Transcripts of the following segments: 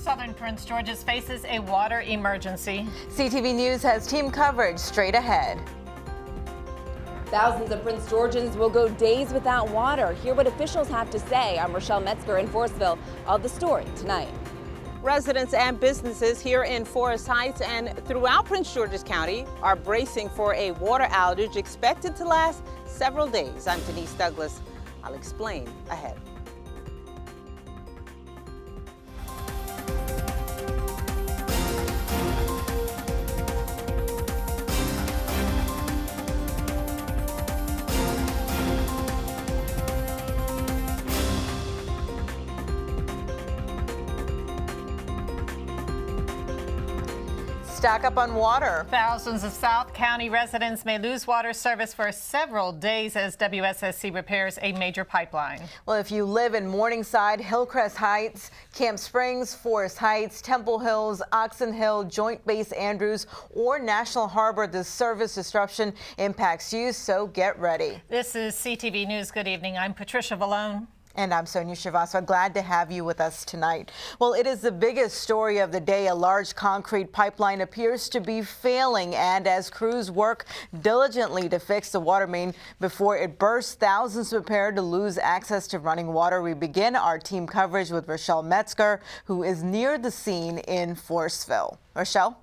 Southern Prince George's faces a water emergency. CTV News has team coverage straight ahead. Thousands of Prince Georgians will go days without water. Hear what officials have to say. I'm Rochelle Metzger in FORESTVILLE. All the story tonight. Residents and businesses here in Forest Heights and throughout Prince George's County are bracing for a water outage expected to last several days. I'm Denise Douglas. I'll explain ahead. Stock up on water. Thousands of South County residents may lose water service for several days as WSSC repairs a major pipeline. Well, if you live in Morningside, Hillcrest Heights, Camp Springs, Forest Heights, Temple Hills, Oxon Hill, Joint Base Andrews, or National Harbor, the service disruption impacts you, so get ready. This is CTV News. Good evening. I'm Patricia Vallone. And I'm Sonia Srivastava. Glad to have you with us tonight. Well, it is the biggest story of the day. A large concrete pipeline appears to be failing, and as crews work diligently to fix the water main before it bursts, thousands prepare to lose access to running water. We begin our team coverage with Rochelle Metzger, who is near the scene in FORESTVILLE. Rochelle?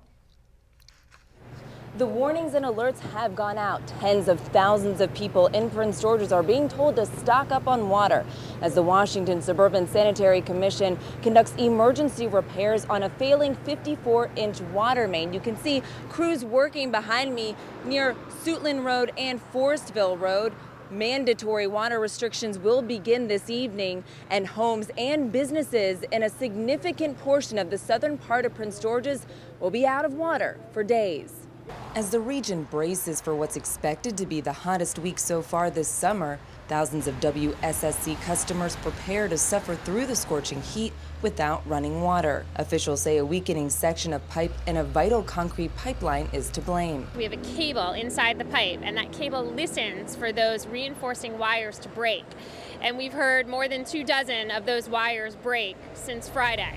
The warnings and alerts have gone out. Tens of thousands of people in Prince George's are being told to stock up on water as the Washington Suburban Sanitary Commission conducts emergency repairs on a failing 54-inch water main. You can see crews working behind me near Suitland Road and FORESTVILLE Road. Mandatory water restrictions will begin this evening, and homes and businesses in a significant portion of the southern part of Prince George's will be out of water for days. As the region braces for what's expected to be the hottest week so far this summer, thousands of WSSC customers prepare to suffer through the scorching heat without running water. Officials say a weakening section of pipe in a vital concrete pipeline is to blame. We have a cable inside the pipe, and that cable listens for those reinforcing wires to break. And we've heard more than 24 of those wires break since Friday.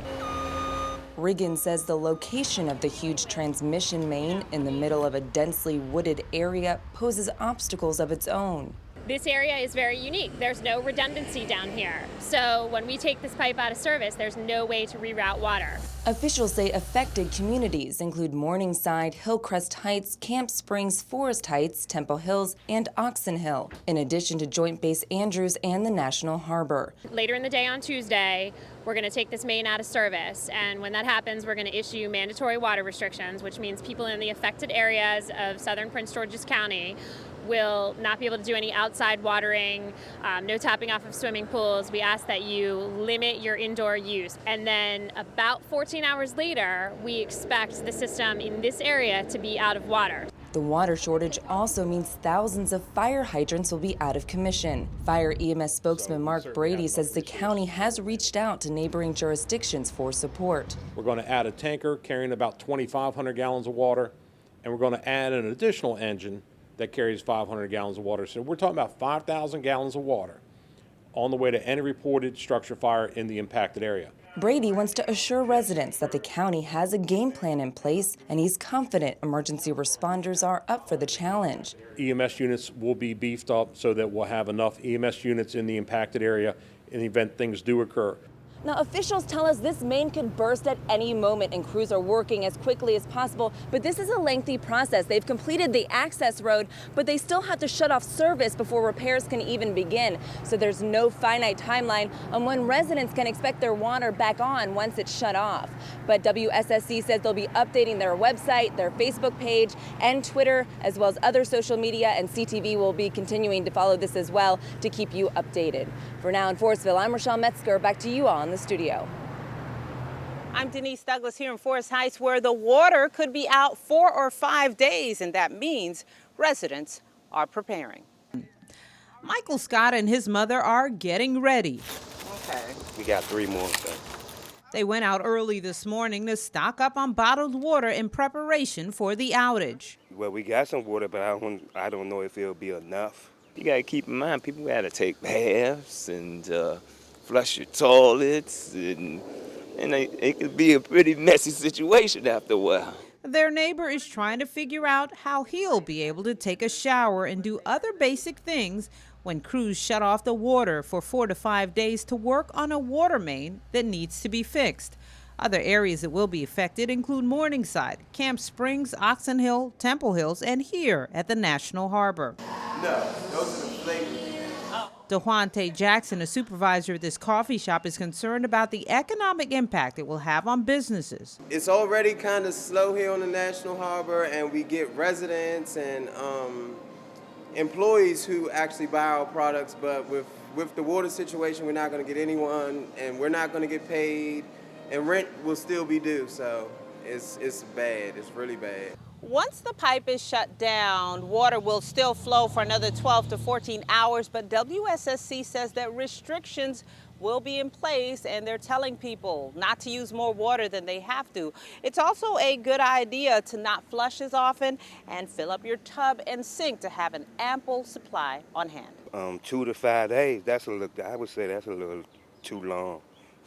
Riggin says the location of the huge transmission main in the middle of a densely wooded area poses obstacles of its own. This area is very unique. There's no redundancy down here. So when we take this pipe out of service, there's no way to reroute water. Officials say affected communities include Morningside, Hillcrest Heights, Camp Springs, Forest Heights, Temple Hills, and Oxon Hill, in addition to Joint Base Andrews and the National Harbor. Later in the day on Tuesday, we're going to take this main out of service, and when that happens, we're going to issue mandatory water restrictions, which means people in the affected areas of southern Prince George's County will not be able to do any outside watering, no topping off of swimming pools. We ask that you limit your indoor use. And then about 14 hours later, we expect the system in this area to be out of water. The water shortage also means thousands of fire hydrants will be out of commission. Fire EMS spokesman Mark Brady says the county has reached out to neighboring jurisdictions for support. We're going to add a tanker carrying about 2,500 gallons of water, and we're going to add an additional engine that carries 500 gallons of water. So we're talking about 5,000 gallons of water on the way to any reported structure fire in the impacted area. Brady wants to assure residents that the county has a game plan in place, and he's confident emergency responders are up for the challenge. EMS units will be beefed up so that we'll have enough EMS units in the impacted area in the event things do occur. Now, officials tell us this main could burst at any moment, and crews are working as quickly as possible. But this is a lengthy process. They've completed the access road, but they still have to shut off service before repairs can even begin. So there's no finite timeline on when residents can expect their water back on once it's shut off. But WSSC says they'll be updating their website, their Facebook page, and Twitter, as well as other social media, and CTV will be continuing to follow this as well to keep you updated. For now in FORESTVILLE, I'm Rochelle Metzger. Back to you all in the studio. I'm Denise Douglas here in Forest Heights, where the water could be out 4 or 5 days, and that means residents are preparing. Michael Scott and his mother are getting ready. Okay. We got 3 more. They went out early this morning to stock up on bottled water in preparation for the outage. Well, we got some water, but I don't know if it'll be enough. You got to keep in mind, people got to take baths and flush your toilets and and it could be a pretty messy situation after a while. Their neighbor is trying to figure out how he'll be able to take a shower and do other basic things when crews shut off the water for 4 to 5 days to work on a water main that needs to be fixed. Other areas that will be affected include Morningside, Camp Springs, Oxon Hill, Temple Hills, and here at the National Harbor. No, those are the flavors. DeJuante Jackson, a supervisor at this coffee shop, is concerned about the economic impact it will have on businesses. It's already kind of slow here on the National Harbor, and we get residents and employees who actually buy our products, but with the water situation, we're not going to get anyone, and we're not going to get paid, and rent will still be due, so it's bad. It's really bad. Once the pipe is shut down, water will still flow for another 12 to 14 hours, but WSSC says that restrictions will be in place, and they're telling people not to use more water than they have to. It's also a good idea to not flush as often and fill up your tub and sink to have an ample supply on hand. 2 to 5 days, I would say that's a little too long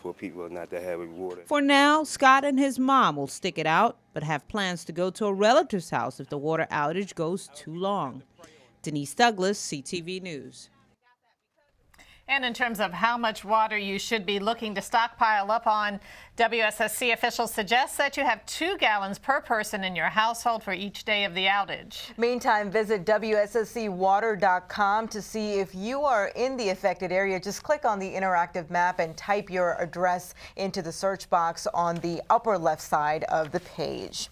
for people not to have water. For now, Scott and his mom will stick it out, but have plans to go to a relative's house if the water outage goes too long. Denise Douglas, CTV News. And in terms of how much water you should be looking to stockpile up on, WSSC officials suggest that you have 2 gallons per person in your household for each day of the outage. Meantime, visit WSSCwater.com to see if you are in the affected area. Just click on the interactive map and type your address into the search box on the upper left side of the page.